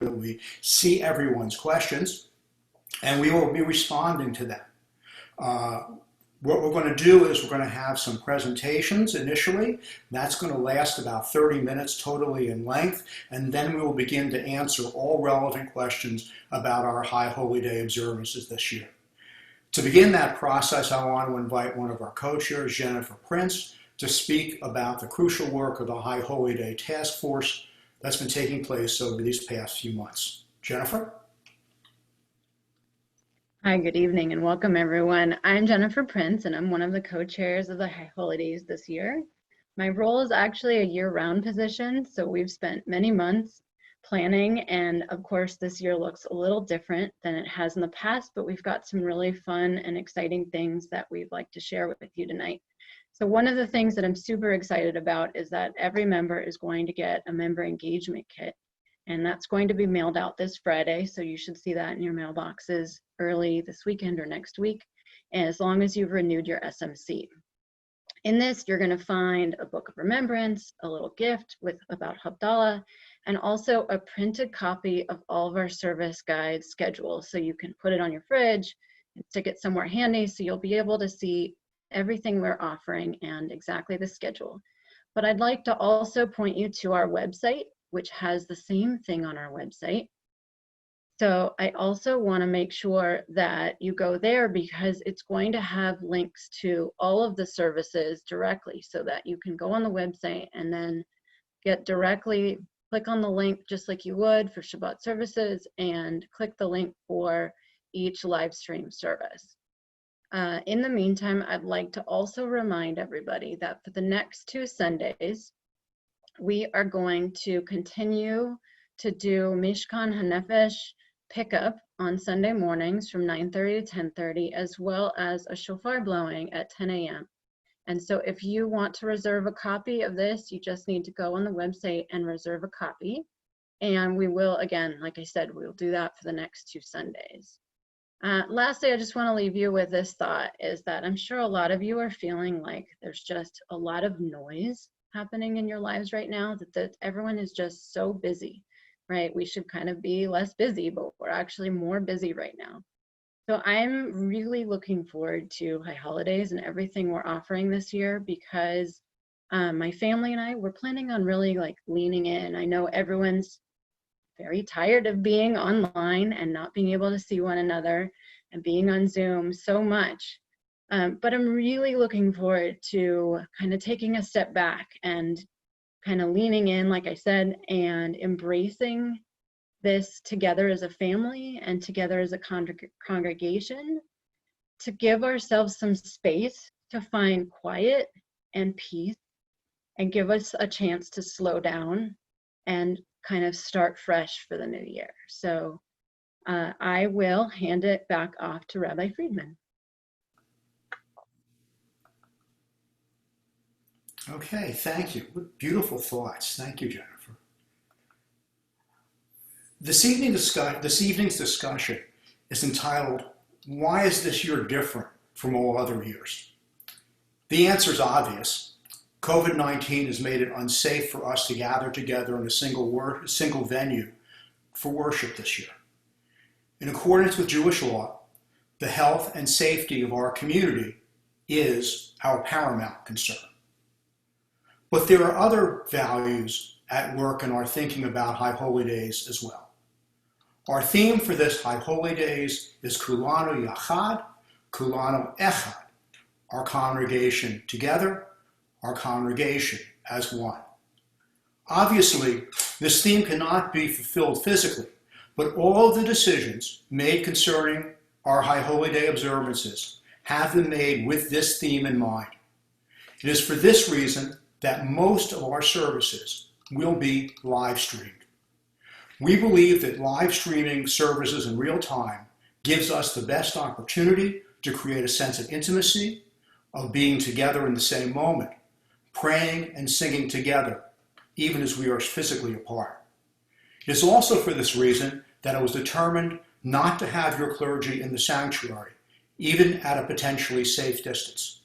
that we see everyone's questions, and we will be responding to them. What we're going to do is we're going to have some presentations initially. That's going to last about 30 minutes totally in length, and then we will begin to answer all relevant questions about our High Holy Day observances this year. To begin that process, I want to invite one of our co-chairs, Jennifer Prince, to speak about the crucial work of the High Holy Day Task Force that's been taking place over these past few months. Jennifer? Hi, good evening and welcome everyone. I'm Jennifer Prince and I'm one of the co-chairs of the High Holy Days this year. My role is actually a year-round position, so we've spent many months planning, and of course this year looks a little different than it has in the past, but we've got some really fun and exciting things that we'd like to share with you tonight. So one of the things that I'm super excited about is that every member is going to get a member engagement kit, and that's going to be mailed out this Friday, so you should see that in your mailboxes early this weekend or next week, as long as you've renewed your SMC. In this, you're going to find a book of remembrance, a little gift about Havdalah, and also a printed copy of all of our service guide schedules, so you can put it on your fridge and stick it somewhere handy so you'll be able to see everything we're offering and exactly the schedule. But I'd like to also point you to our website, which has the same thing on our website. So I also want to make sure that you go there because it's going to have links to all of the services directly so that you can go on the website and then click on the link just like you would for Shabbat services and click the link for each live stream service. In the meantime, I'd like to also remind everybody that for the next 2 Sundays, we are going to continue to do Mishkan HaNefesh pickup on Sunday mornings from 9:30 to 10:30, as well as a shofar blowing at 10 a.m. And so if you want to reserve a copy of this, you just need to go on the website and reserve a copy. And we will, again, like I said, we'll do that for the next 2 Sundays. Lastly, I just want to leave you with this thought, is that I'm sure a lot of you are feeling like there's just a lot of noise happening in your lives right now, that everyone is just so busy, right? We should kind of be less busy, but we're actually more busy right now. So I'm really looking forward to High Holidays and everything we're offering this year because my family and I, we're planning on really like leaning in. I know everyone's very tired of being online and not being able to see one another and being on Zoom so much. But I'm really looking forward to kind of taking a step back and kind of leaning in, like I said, and embracing this together as a family and together as a congregation to give ourselves some space to find quiet and peace and give us a chance to slow down and kind of start fresh for the new year. So I will hand it back off to Rabbi Friedman. Okay, thank you. Beautiful thoughts. Thank you, Jennifer. This evening's discussion is entitled, Why is this year different from all other years? The answer is obvious. COVID-19 has made it unsafe for us to gather together in a single venue for worship this year. In accordance with Jewish law, the health and safety of our community is our paramount concern. But there are other values at work in our thinking about High Holy Days as well. Our theme for this High Holy Days is Kulanu Yachad, Kulanu Echad, our congregation together, our congregation as one. Obviously, this theme cannot be fulfilled physically, but all of the decisions made concerning our High Holy Day observances have been made with this theme in mind. It is for this reason that most of our services will be live streamed. We believe that live streaming services in real time gives us the best opportunity to create a sense of intimacy, of being together in the same moment, praying and singing together, even as we are physically apart. It is also for this reason that it was determined not to have your clergy in the sanctuary, even at a potentially safe distance.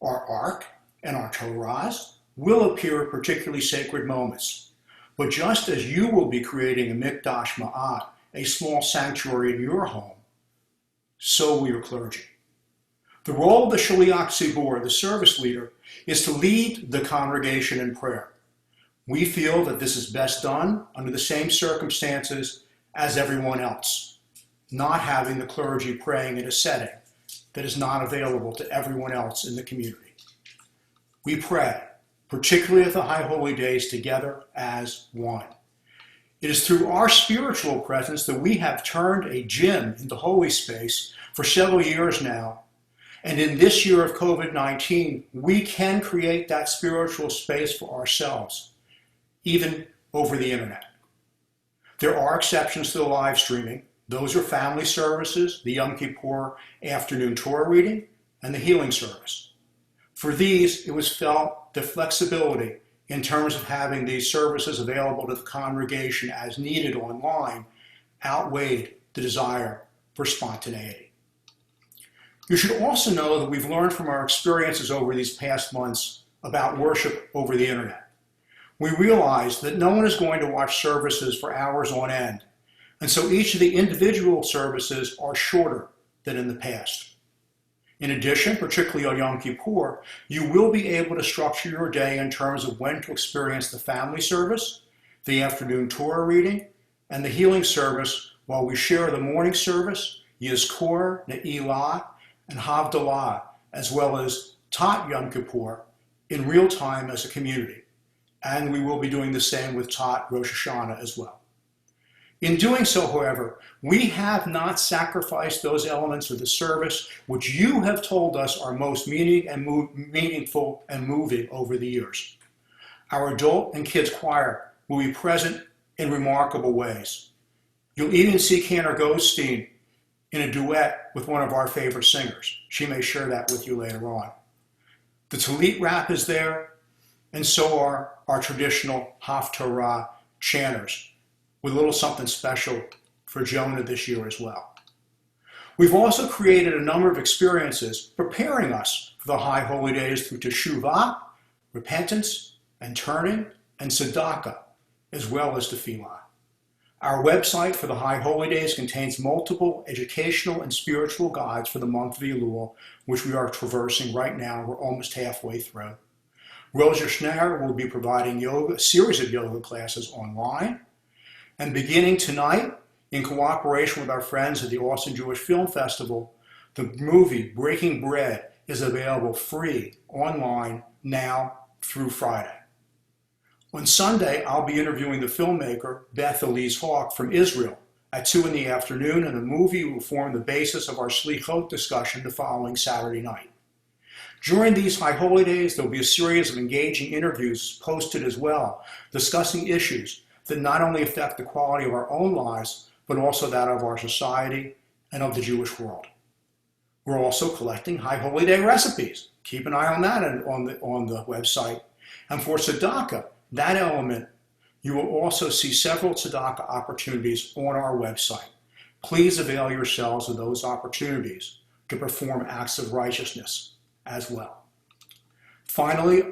Our Ark and our Torahs will appear at particularly sacred moments, But just as you will be creating a Mikdash Ma'at, a small sanctuary in your home, so will your clergy. The role of the Shaliach Tzibur, the service leader, is to lead the congregation in prayer. We feel that this is best done under the same circumstances as everyone else, not having the clergy praying in a setting that is not available to everyone else in the community. We pray, particularly at the High Holy Days, together as one. It is through our spiritual presence that we have turned a gym into holy space for several years now. And in this year of COVID-19, we can create that spiritual space for ourselves, even over the internet. There are exceptions to the live streaming. Those are family services, the Yom Kippur afternoon Torah reading, and the healing service. For these, it was felt the flexibility in terms of having these services available to the congregation as needed online outweighed the desire for spontaneity. You should also know that we've learned from our experiences over these past months about worship over the internet. We realized that no one is going to watch services for hours on end, and so each of the individual services are shorter than in the past. In addition, particularly on Yom Kippur, you will be able to structure your day in terms of when to experience the family service, the afternoon Torah reading, and the healing service while we share the morning service, Yizkor, Ne'ilah, and Havdalah, as well as Tat Yom Kippur in real time as a community. And we will be doing the same with Tat Rosh Hashanah as well. In doing so, however, we have not sacrificed those elements of the service which you have told us are most meaningful and moving over the years. Our adult and kids choir will be present in remarkable ways. You'll even see Cantor Goldstein in a duet with one of our favorite singers. She may share that with you later on. The Talit rap is there, and so are our traditional Haftarah chanters, with a little something special for Jonah this year as well. We've also created a number of experiences preparing us for the High Holy Days through Teshuvah, repentance, and turning, and tzedakah, as well as tefillah. Our website for the High Holy Days contains multiple educational and spiritual guides for the month of Elul, which we are traversing right now. We're almost halfway through. Rosa Schneider will be providing a series of yoga classes online. And beginning tonight, in cooperation with our friends at the Austin Jewish Film Festival, the movie Breaking Bread is available free online now through Friday. On Sunday, I'll be interviewing the filmmaker Beth Elise Hawk from Israel at 2 in the afternoon, and the movie will form the basis of our Slichot discussion the following Saturday night. During these High Holy Days, there will be a series of engaging interviews posted as well, discussing issues that not only affect the quality of our own lives, but also that of our society and of the Jewish world. We're also collecting High Holy Day recipes. Keep an eye on that on the website. And for tzedakah, that element, you will also see several tzedakah opportunities on our website. Please avail yourselves of those opportunities to perform acts of righteousness as well. Finally,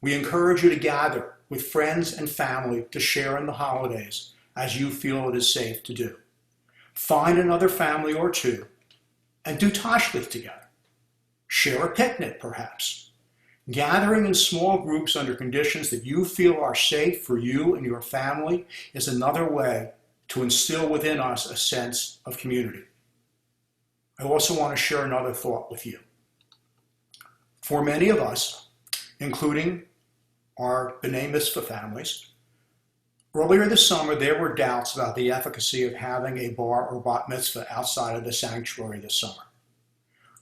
we encourage you to gather with friends and family to share in the holidays as you feel it is safe to do. Find another family or two and do tashlich together. Share a picnic, perhaps. Gathering in small groups under conditions that you feel are safe for you and your family is another way to instill within us a sense of community. I also want to share another thought with you. For many of us, including our B'nai Mitzvah families, earlier this summer there were doubts about the efficacy of having a bar or bat mitzvah outside of the sanctuary this summer.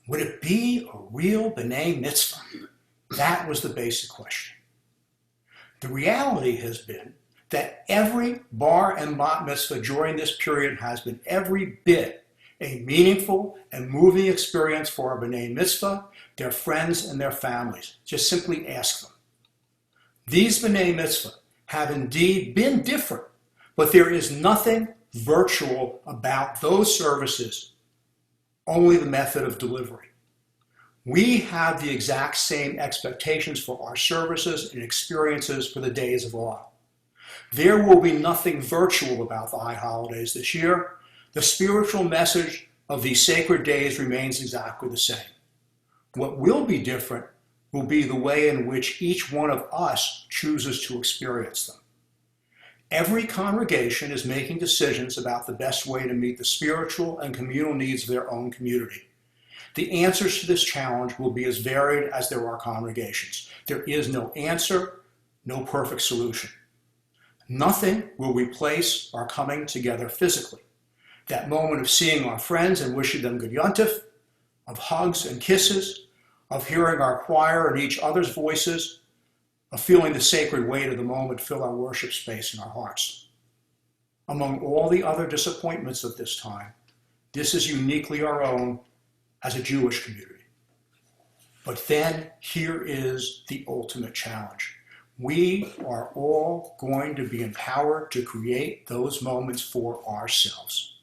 Would it be a real B'nai Mitzvah? That was the basic question. The reality has been that every bar and bat mitzvah during this period has been every bit a meaningful and moving experience for our B'nai Mitzvah, their friends, and their families. Just simply ask them. These B'nai Mitzvah have indeed been different, but there is nothing virtual about those services, only the method of delivery. We have the exact same expectations for our services and experiences for the days of awe. There will be nothing virtual about the high holidays this year. The spiritual message of these sacred days remains exactly the same. What will be different will be the way in which each one of us chooses to experience them. Every congregation is making decisions about the best way to meet the spiritual and communal needs of their own community. The answers to this challenge will be as varied as there are congregations. There is no answer, no perfect solution. Nothing will replace our coming together physically. That moment of seeing our friends and wishing them good yontif, of hugs and kisses, of hearing our choir and each other's voices, of feeling the sacred weight of the moment fill our worship space in our hearts. Among all the other disappointments of this time, this is uniquely our own as a Jewish community. But then here is the ultimate challenge. We are all going to be empowered to create those moments for ourselves.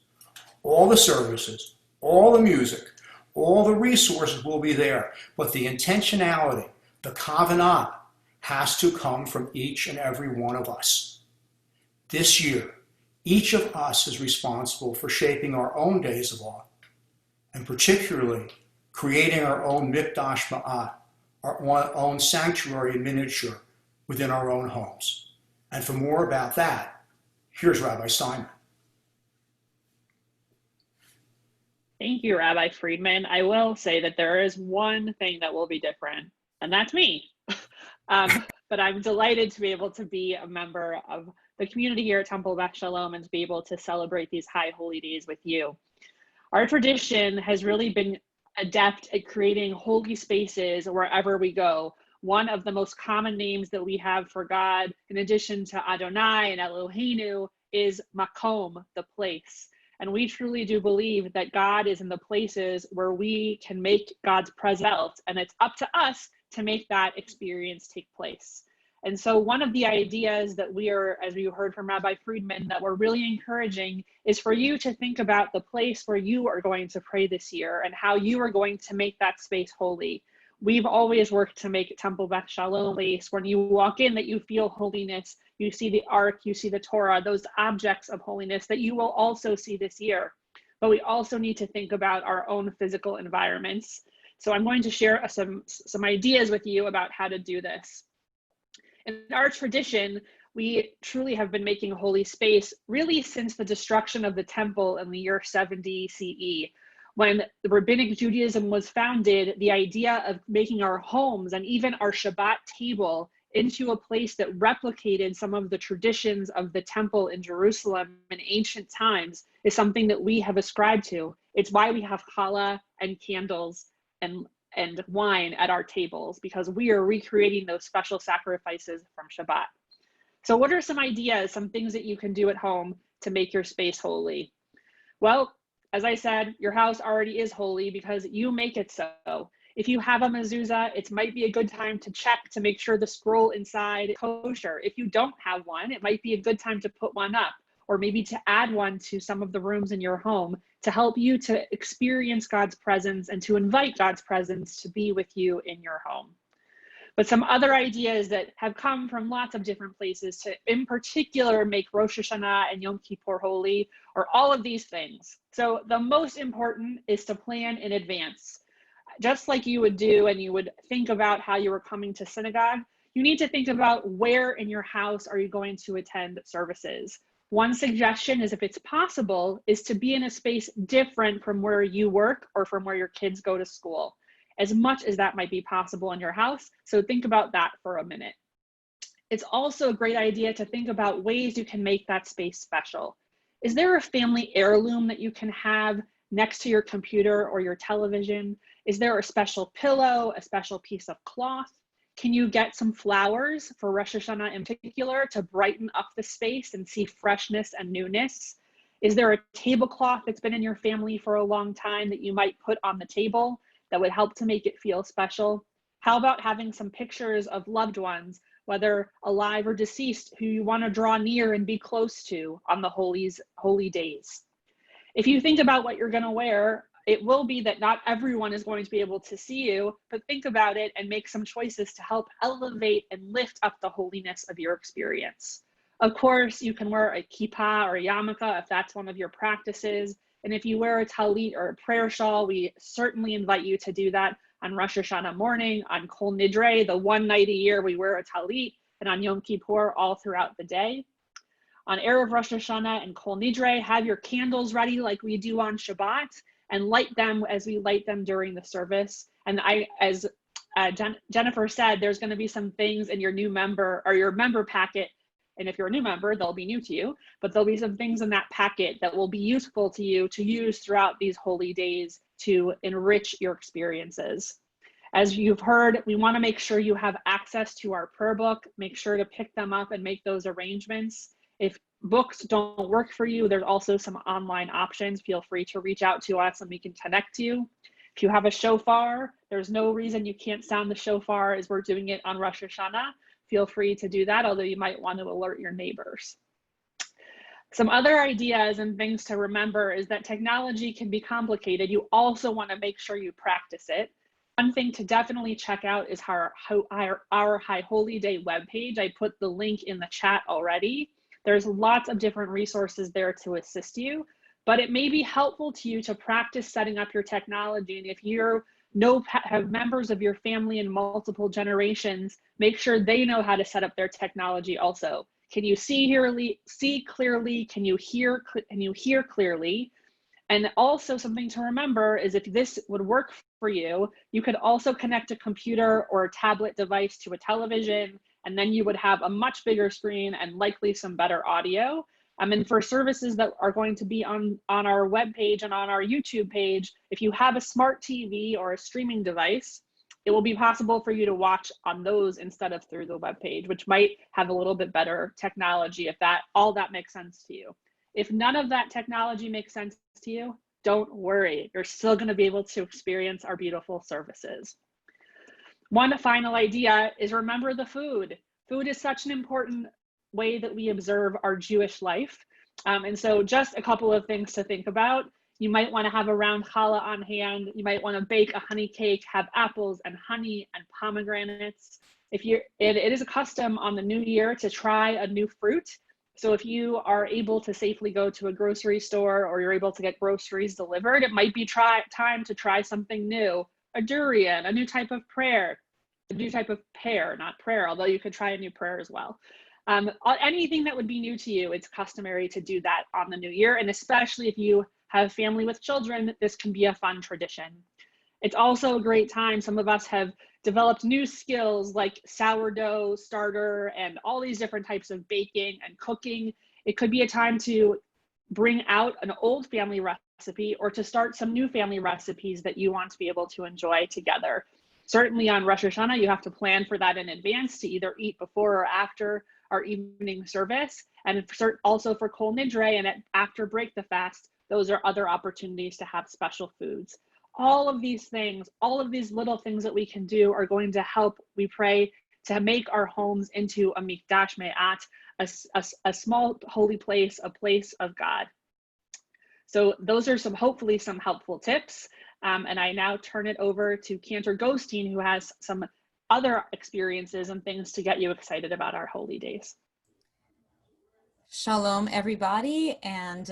All the services, all the music, all the resources will be there, but the intentionality, the kavanah, has to come from each and every one of us. This year, each of us is responsible for shaping our own days of awe, and particularly creating our own mikdash ma'at, our own sanctuary in miniature within our own homes. And for more about that, here's Rabbi Steinman. Thank you, Rabbi Friedman. I will say that there is one thing that will be different, and that's me. But I'm delighted to be able to be a member of the community here at Temple Beth Shalom and to be able to celebrate these high holy days with you. Our tradition has really been adept at creating holy spaces wherever we go. One of the most common names that we have for God, in addition to Adonai and Eloheinu, is Makom, the place. And we truly do believe that God is in the places where we can make God's presence, and it's up to us to make that experience take place. And so one of the ideas that we are, as we heard from Rabbi Friedman, that we're really encouraging is for you to think about the place where you are going to pray this year and how you are going to make that space holy. We've always worked to make Temple Beth Shalom a place when you walk in that you feel holiness, you see the Ark, you see the Torah, those objects of holiness that you will also see this year. But we also need to think about our own physical environments. So I'm going to share some ideas with you about how to do this. In our tradition, we truly have been making holy space really since the destruction of the temple in the year 70 CE. When the Rabbinic Judaism was founded, the idea of making our homes and even our Shabbat table into a place that replicated some of the traditions of the temple in Jerusalem in ancient times is something that we have ascribed to. It's why we have challah and candles and wine at our tables, because we are recreating those special sacrifices from Shabbat. So what are some ideas, some things that you can do at home to make your space holy? Well, as I said, your house already is holy because you make it so. If you have a mezuzah, it might be a good time to check to make sure the scroll inside is kosher. If you don't have one, it might be a good time to put one up, or maybe to add one to some of the rooms in your home to help you to experience God's presence and to invite God's presence to be with you in your home. But some other ideas that have come from lots of different places to, in particular, make Rosh Hashanah and Yom Kippur holy are all of these things. So the most important is to plan in advance. Just like you would do and you would think about how you were coming to synagogue, you need to think about where in your house are you going to attend services. One suggestion is, if it's possible, is to be in a space different from where you work or from where your kids go to school, as much as that might be possible in your house. So think about that for a minute. It's also a great idea to think about ways you can make that space special. Is there a family heirloom that you can have next to your computer or your television? Is there a special pillow, a special piece of cloth? Can you get some flowers for Rosh Hashanah in particular to brighten up the space and see freshness and newness? Is there a tablecloth that's been in your family for a long time that you might put on the table that would help to make it feel special? How about having some pictures of loved ones, whether alive or deceased, who you want to draw near and be close to on the holy days? If you think about what you're going to wear, it will be that not everyone is going to be able to see you, but think about it and make some choices to help elevate and lift up the holiness of your experience. Of course, you can wear a kippah or a yarmulke if that's one of your practices. And if you wear a talit or a prayer shawl, we certainly invite you to do that on Rosh Hashanah morning, on Kol Nidre, the one night a year we wear a talit, and on Yom Kippur all throughout the day. On Erev Rosh Hashanah and Kol Nidre, have your candles ready like we do on Shabbat, and light them as we light them during the service. And as Jennifer said, there's going to be some things in your new member or your member packet. And if you're a new member, they'll be new to you, but there'll be some things in that packet that will be useful to you to use throughout these holy days to enrich your experiences. As you've heard, we want to make sure you have access to our prayer book. Make sure to pick them up and make those arrangements. If books don't work for you, there's also some online options. Feel free to reach out to us and we can connect you. If you have a shofar, there's no reason you can't sound the shofar as we're doing it on Rosh Hashanah. Feel free to do that, although you might want to alert your neighbors. Some other ideas and things to remember is that technology can be complicated. You also want to make sure you practice it. One thing to definitely check out is our High Holy Day webpage. I put the link in the chat already. There's lots of different resources there to assist you, but it may be helpful to you to practice setting up your technology. And if you have members of your family in multiple generations, make sure they know how to set up their technology also. Can you see clearly? Can you hear clearly? And also something to remember is if this would work for you, you could also connect a computer or a tablet device to a television, and then you would have a much bigger screen and likely some better audio. And for services that are going to be on our webpage and on our YouTube page, if you have a smart TV or a streaming device, it will be possible for you to watch on those instead of through the webpage, which might have a little bit better technology if all that makes sense to you. If none of that technology makes sense to you, don't worry. You're still going to be able to experience our beautiful services. One final idea is remember the food. Food is such an important way that we observe our Jewish life. And so just a couple of things to think about. You might want to have a round challah on hand. You might want to bake a honey cake, have apples and honey and pomegranates. It is a custom on the new year to try a new fruit. So if you are able to safely go to a grocery store or you're able to get groceries delivered, it might be time to try something new. A durian, a new type of pear, not prayer, although you could try a new prayer as well. Anything that would be new to you, it's customary to do that on the new year. And especially if you have family with children, this can be a fun tradition. It's also a great time. Some of us have developed new skills like sourdough starter and all these different types of baking and cooking. It could be a time to bring out an old family recipe or to start some new family recipes that you want to be able to enjoy together. Certainly on Rosh Hashanah, you have to plan for that in advance to either eat before or after our evening service. And also for Kol Nidre and after break the fast, those are other opportunities to have special foods. All of these things, all of these little things that we can do are going to help, we pray, to make our homes into a mikdash me'at, a small holy place, a place of God. So those are hopefully some helpful tips. And I now turn it over to Cantor Ghosteen, who has some other experiences and things to get you excited about our holy days. Shalom, everybody, and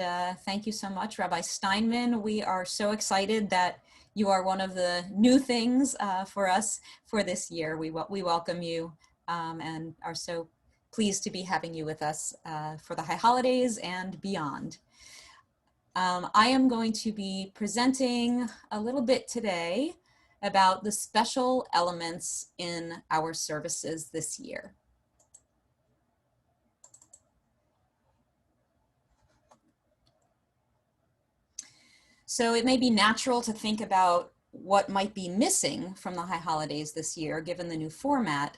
thank you so much, Rabbi Steinman. We are so excited that you are one of the new things for us for this year. We welcome you and are so pleased to be having you with us for the high holidays and beyond. I am going to be presenting a little bit today about the special elements in our services this year. So it may be natural to think about what might be missing from the high holidays this year, given the new format,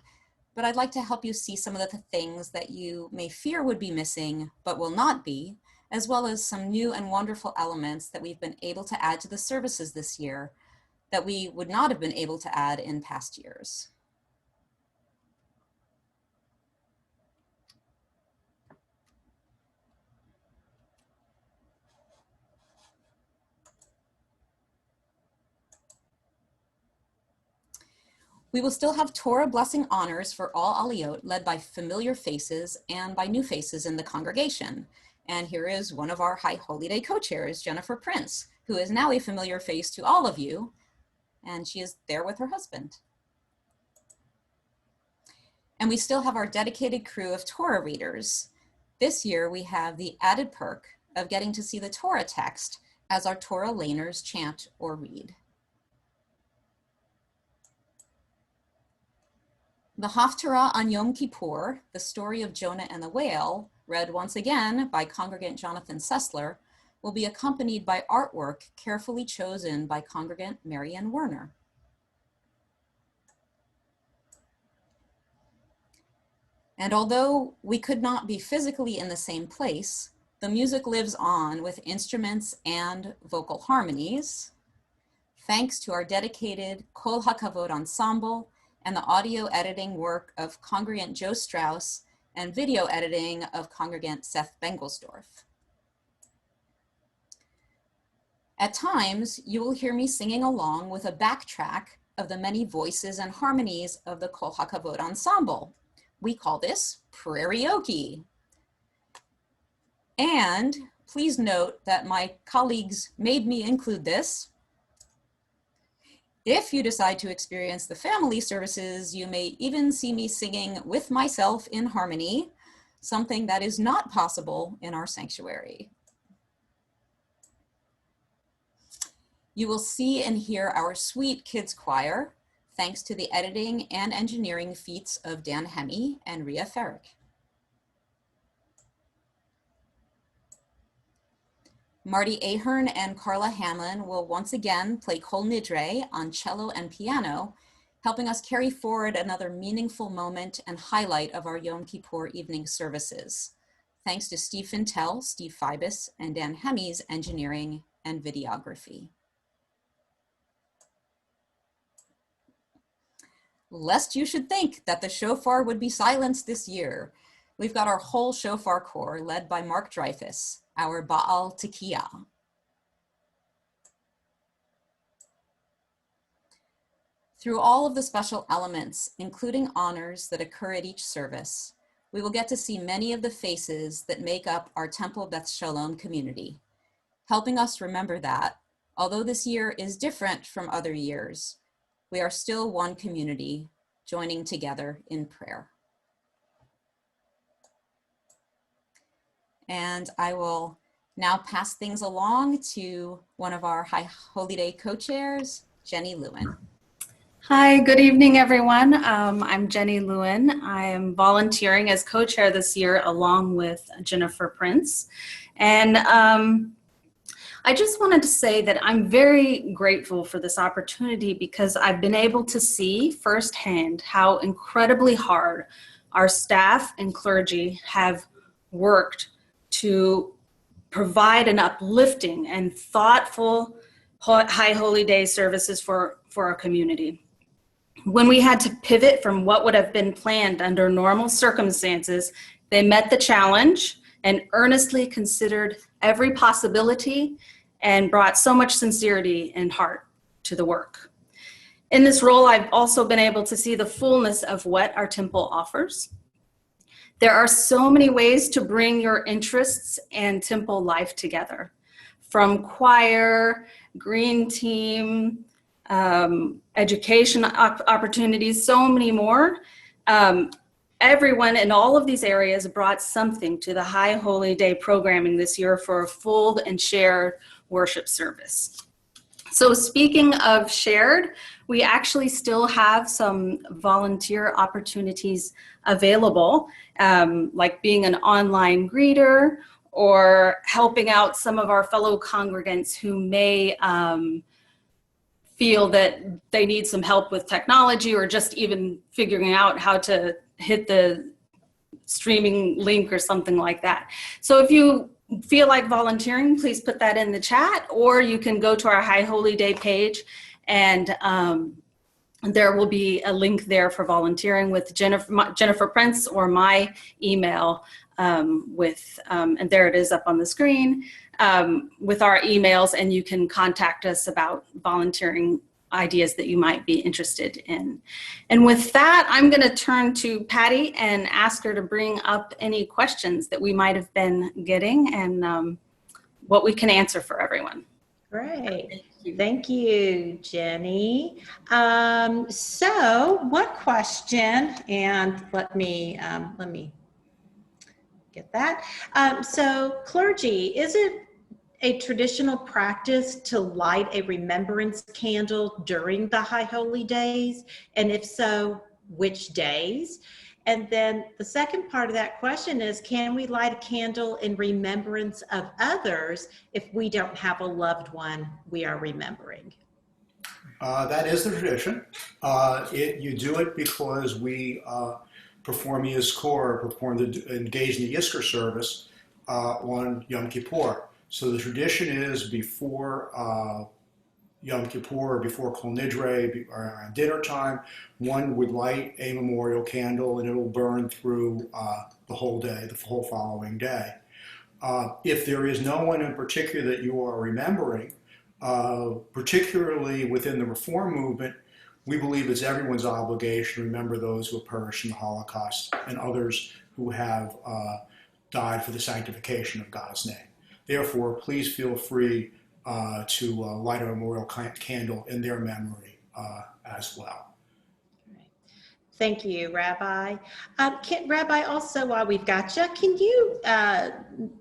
but I'd like to help you see some of the things that you may fear would be missing, but will not be, as well as some new and wonderful elements that we've been able to add to the services this year that we would not have been able to add in past years. We will still have Torah blessing honors for all Aliyot, led by familiar faces and by new faces in the congregation. And here is one of our High Holy Day co-chairs, Jennifer Prince, who is now a familiar face to all of you, and she is there with her husband. And we still have our dedicated crew of Torah readers. This year, we have the added perk of getting to see the Torah text as our Torah laners chant or read. The Haftarah on Yom Kippur, the story of Jonah and the whale, read once again by congregant Jonathan Sessler, will be accompanied by artwork carefully chosen by congregant Marianne Werner. And although we could not be physically in the same place, the music lives on with instruments and vocal harmonies, thanks to our dedicated Kol HaKavod ensemble and the audio editing work of congregant Joe Strauss and video editing of congregant Seth Bengelsdorf. At times, you will hear me singing along with a backtrack of the many voices and harmonies of the Kol HaKavod ensemble. We call this Prairieoke. And please note that my colleagues made me include this. If you decide to experience the family services, you may even see me singing with myself in harmony, something that is not possible in our sanctuary. You will see and hear our sweet kids choir, thanks to the editing and engineering feats of Dan Hemme and Ria Ferrick. Marty Ahern and Carla Hamlin will once again play Kol Nidre on cello and piano, helping us carry forward another meaningful moment and highlight of our Yom Kippur evening services, thanks to Steve Fintel, Steve Fibus, and Dan Hemme's engineering and videography. Lest you should think that the shofar would be silenced this year, we've got our whole shofar corps led by Mark Dreyfus, our Baal Tekiah. Through all of the special elements, including honors that occur at each service, we will get to see many of the faces that make up our Temple Beth Shalom community, helping us remember that, although this year is different from other years, we are still one community, joining together in prayer. And I will now pass things along to one of our High Holy Day co-chairs, Jenny Lewin. Hi, good evening, everyone. I'm Jenny Lewin. I am volunteering as co-chair this year along with Jennifer Prince. And I just wanted to say that I'm very grateful for this opportunity because I've been able to see firsthand how incredibly hard our staff and clergy have worked to provide an uplifting and thoughtful High Holy Day services for our community. When we had to pivot from what would have been planned under normal circumstances, they met the challenge and earnestly considered every possibility and brought so much sincerity and heart to the work. In this role, I've also been able to see the fullness of what our temple offers. There are so many ways to bring your interests and temple life together, from choir, green team, education opportunities, so many more. Everyone in all of these areas brought something to the High Holy Day programming this year for a full and shared worship service. So speaking of shared, we actually still have some volunteer opportunities available, like being an online greeter or helping out some of our fellow congregants who may feel that they need some help with technology or just even figuring out how to hit the streaming link or something like that. So if you feel like volunteering, please put that in the chat, or you can go to our High Holy Day page and there will be a link there for volunteering with Jennifer Prince or my email and there it is up on the screen with our emails, and you can contact us about volunteering ideas that you might be interested in. And with that, I'm going to turn to Patty and ask her to bring up any questions that we might have been getting and what we can answer for everyone. Great. Thank you, Jenny. So one question, and let me get that. So clergy, is it a traditional practice to light a remembrance candle during the High Holy Days? And if so, which days? And then the second part of that question is, can we light a candle in remembrance of others if we don't have a loved one we are remembering? That is the tradition. You do it because we perform Yizkor, engage in the Yizkor service on Yom Kippur. So the tradition is before Yom Kippur, before Kol Nidre, around dinner time, one would light a memorial candle and it will burn through the whole day, the whole following day. If there is no one in particular that you are remembering, particularly within the Reform movement, we believe it's everyone's obligation to remember those who have perished in the Holocaust and others who have died for the sanctification of God's name. Therefore, please feel free to light a memorial candle in their memory as well. Thank you, Rabbi. Rabbi, also while we've got you, can you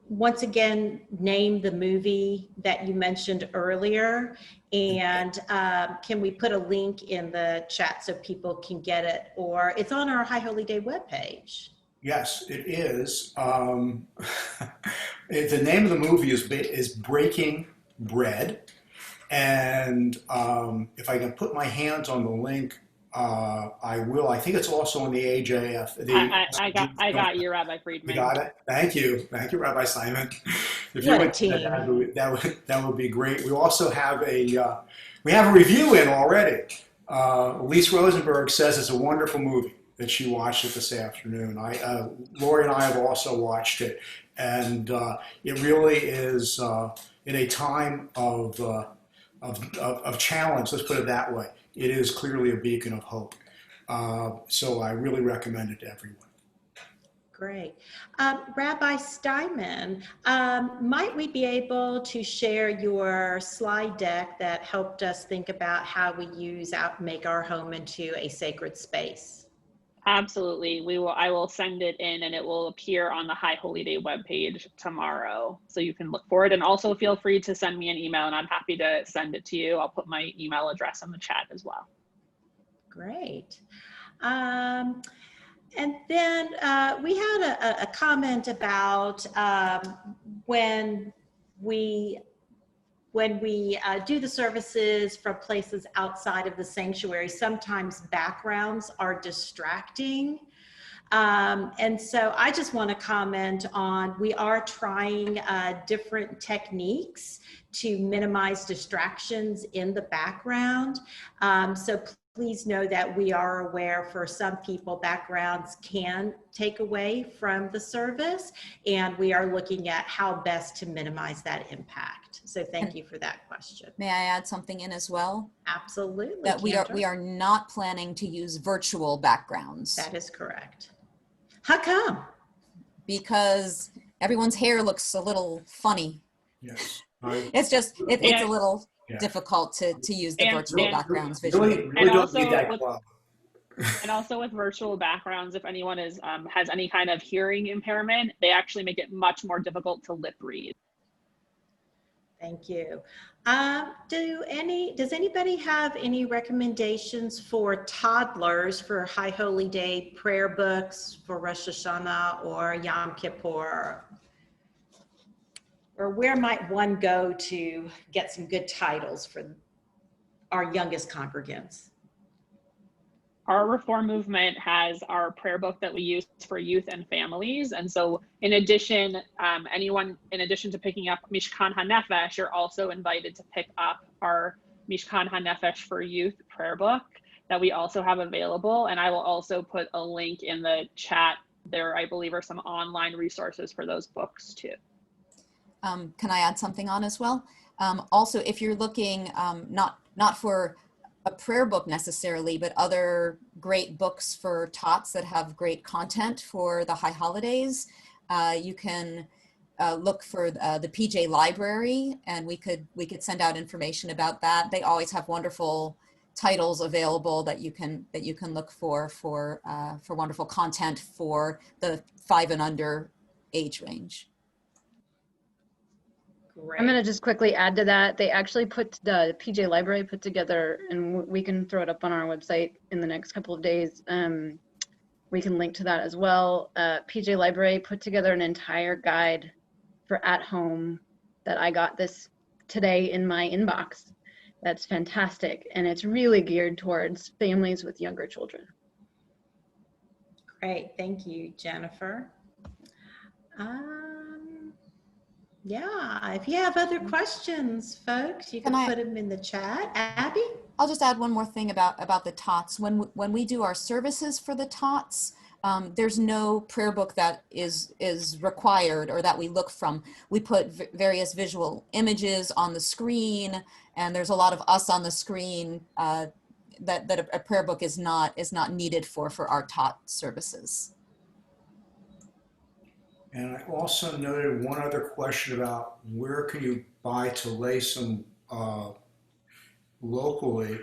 once again name the movie that you mentioned earlier? And can we put a link in the chat so people can get it? Or it's on our High Holy Day webpage. Yes, it is. The name of the movie is Breaking Bread. And if I can put my hands on the link, I will. I think it's also on the AJF. I got you, Rabbi Friedman. You got it? Thank you, Rabbi Simon. If What you a would, team. that would be great. We also have a review in already. Elise Rosenberg says it's a wonderful movie that she watched it this afternoon. Lori and I have also watched it, and it really is in a time of challenge. Let's put it that way. It is clearly a beacon of hope. So I really recommend it to everyone. Great. Rabbi Steinman, might we be able to share your slide deck that helped us think about how we make our home into a sacred space? Absolutely. I will send it in and it will appear on the High Holy Day webpage tomorrow. So you can look for it. And also feel free to send me an email and I'm happy to send it to you. I'll put my email address in the chat as well. Great. And then we had a comment about when we do the services from places outside of the sanctuary, sometimes backgrounds are distracting. And so I just want to comment on, we are trying different techniques to minimize distractions in the background. So please know that we are aware for some people backgrounds can take away from the service, and we are looking at how best to minimize that impact. So thank you for that question. May I add something in as well? Absolutely. That we are not planning to use virtual backgrounds. That is correct. How come? Because everyone's hair looks a little funny. Yes. It's just, it's a little difficult to use the virtual backgrounds visually. Really don't need that club. And also with virtual backgrounds, if anyone is has any kind of hearing impairment, they actually make it much more difficult to lip read. Thank you. Does anybody have any recommendations for toddlers for High Holy Day prayer books for Rosh Hashanah or Yom Kippur? Or where might one go to get some good titles for our youngest congregants? Our Reform movement has our prayer book that we use for youth and families. And so in addition, anyone, in addition to picking up Mishkan HaNefesh, you're also invited to pick up our Mishkan HaNefesh for youth prayer book that we also have available. And I will also put a link in the chat. There, I believe, are some online resources for those books too. Can I add something on as well? Also, if you're looking not for a prayer book necessarily, but other great books for tots that have great content for the high holidays. You can look for the PJ Library, and we could send out information about that. They always have wonderful titles available that you can look for wonderful content for the 5 and under age range. Great. I'm going to just quickly add to that. They actually the PJ Library put together, and we can throw it up on our website in the next couple of days. We can link to that as well. PJ Library put together an entire guide for at home that I got this today in my inbox. That's fantastic. And it's really geared towards families with younger children. Great. Thank you, Jennifer. Yeah, if you have other questions, folks, you can put them in the chat. Abby? I'll just add one more thing about the tots. When we do our services for the tots, there's no prayer book that is required or that we look from. We put various visual images on the screen, and there's a lot of us on the screen that a prayer book is not needed for our tot services. And I also noted one other question about where can you buy to lay some locally.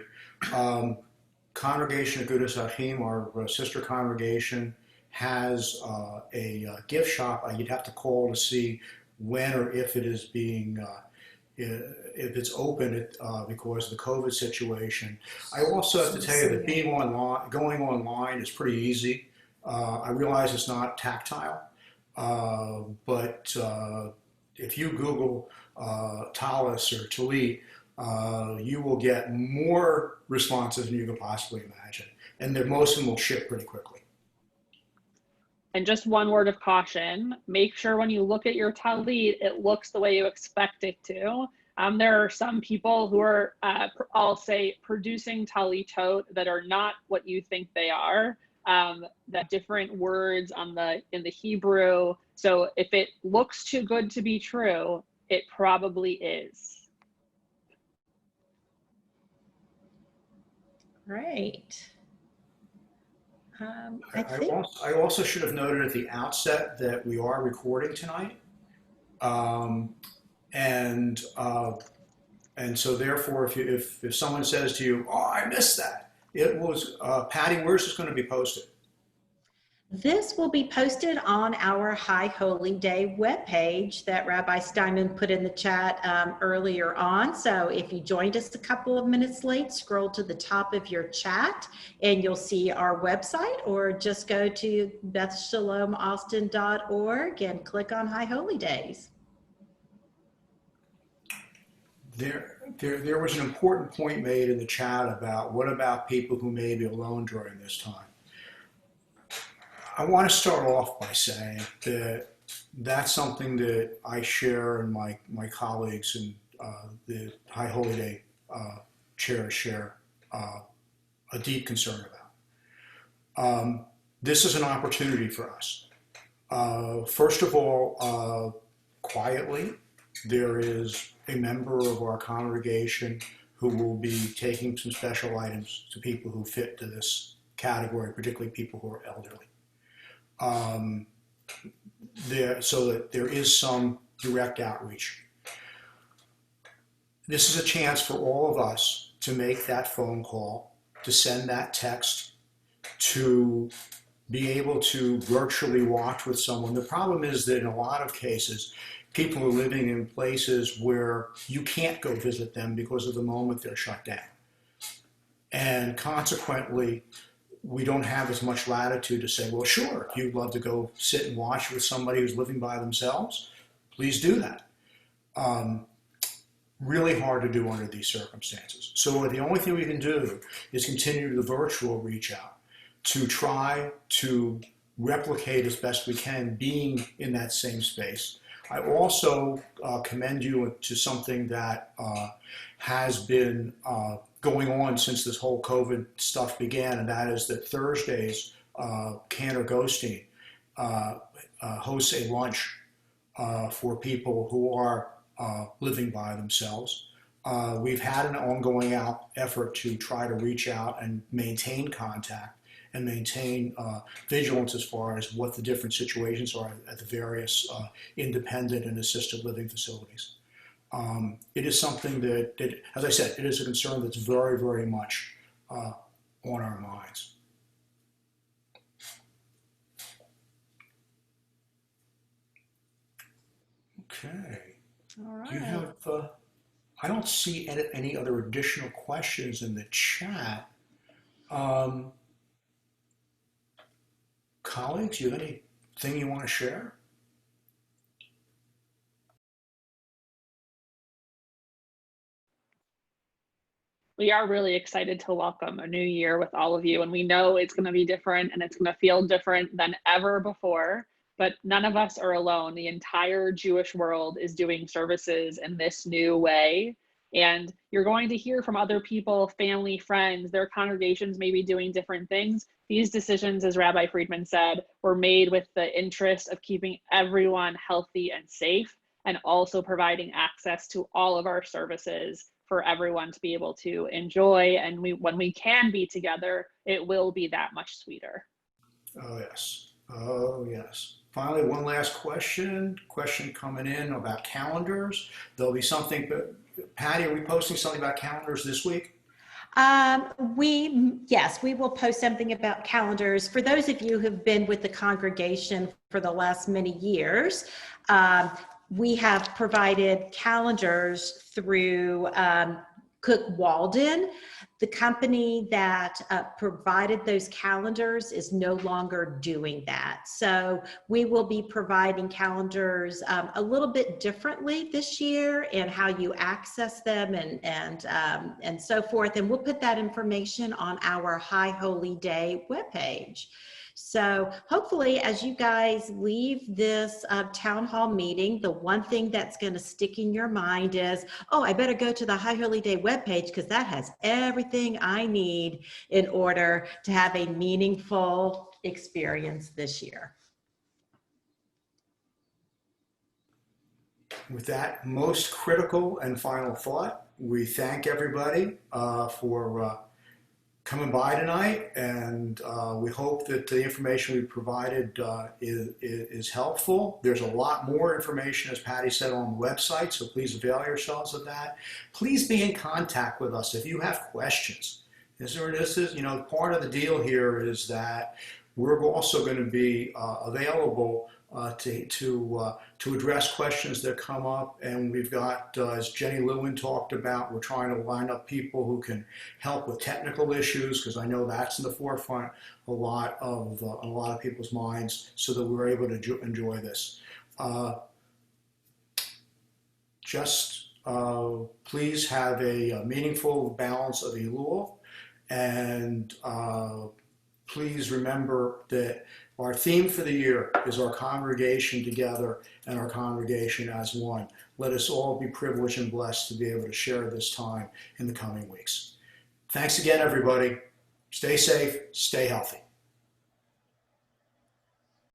Congregation of Gudas Achim, our sister congregation, has a gift shop. You'd have to call to see when or if it is being, if it's open because of the COVID situation. I also have to tell you that going online is pretty easy. I realize it's not tactile. But if you Google Talis or Talit, you will get more responses than you can possibly imagine. And most of them will ship pretty quickly. And just one word of caution, make sure when you look at your Talit, it looks the way you expect it to. There are some people who are, I'll say, producing Talitot that are not what you think they are. That different words in the Hebrew. So if it looks too good to be true, it probably is. Great. I also should have noted at the outset that we are recording tonight. And so therefore, if someone says to you, "Oh, I missed that," it was, Patty, where's this going to be posted? This will be posted on our High Holy Day webpage that Rabbi Steinman put in the chat earlier on. So if you joined us a couple of minutes late, scroll to the top of your chat and you'll see our website, or just go to bethshalomaustin.org and click on High Holy Days. There was an important point made in the chat about what about people who may be alone during this time. I want to start off by saying that that's something that I share and my colleagues and the High Holy Day chair share a deep concern about. This is an opportunity for us. First of all, quietly, there is a member of our congregation who will be taking some special items to people who fit to this category, particularly people who are elderly. So that there is some direct outreach. This is a chance for all of us to make that phone call, to send that text, to be able to virtually watch with someone. The problem is that in a lot of cases, people are living in places where you can't go visit them because of the moment they're shut down. And consequently, we don't have as much latitude to say, well, sure, if you'd love to go sit and watch with somebody who's living by themselves, please do that. Really hard to do under these circumstances. So the only thing we can do is continue the virtual reach out to try to replicate as best we can being in that same space. I also commend you to something that has been going on since this whole COVID stuff began, and that is that Thursdays, Cantor Ghosteen hosts a lunch for people who are living by themselves. We've had an ongoing effort to try to reach out and maintain contact and maintain vigilance as far as what the different situations are at the various independent and assisted living facilities. It is something that, as I said, it is a concern that's very, very much on our minds. Okay. All Do you right. have, I don't see any other additional questions in the chat. Colleagues, you have anything you want to share? We are really excited to welcome a new year with all of you, and we know it's going to be different and it's going to feel different than ever before, but none of us are alone. The entire Jewish world is doing services in this new way, and you're going to hear from other people, family, friends, their congregations may be doing different things. These decisions, as Rabbi Friedman said, were made with the interest of keeping everyone healthy and safe, and also providing access to all of our services for everyone to be able to enjoy. And when we can be together, it will be that much sweeter. Oh, yes. Oh, yes. Finally, one last question coming in about calendars. There'll be something, but Patty, are we posting something about calendars this week? Yes, we will post something about calendars. For those of you who've been with the congregation for the last many years, we have provided calendars through Cook Walden. The company that provided those calendars is no longer doing that. So we will be providing calendars a little bit differently this year and how you access them and so forth. And we'll put that information on our High Holy Day webpage. So hopefully, as you guys leave this town hall meeting, the one thing that's going to stick in your mind is, oh, I better go to the High Holy Day webpage because that has everything I need in order to have a meaningful experience this year. With that most critical and final thought, we thank everybody for coming by tonight, and we hope that the information we provided is helpful. There's a lot more information, as Patty said, on the website, so please avail yourselves of that. Please be in contact with us if you have questions. This is, you know, part of the deal here is that we're also going to be available to address questions that come up, and we've got, as Jenny Lewin talked about, we're trying to line up people who can help with technical issues, because I know that's in the forefront a lot of people's minds, so that we're able to enjoy this. Please have a meaningful balance of Elul, and please remember that our theme for the year is our congregation together and our congregation as one. Let us all be privileged and blessed to be able to share this time in the coming weeks. Thanks again, everybody. Stay safe, stay healthy.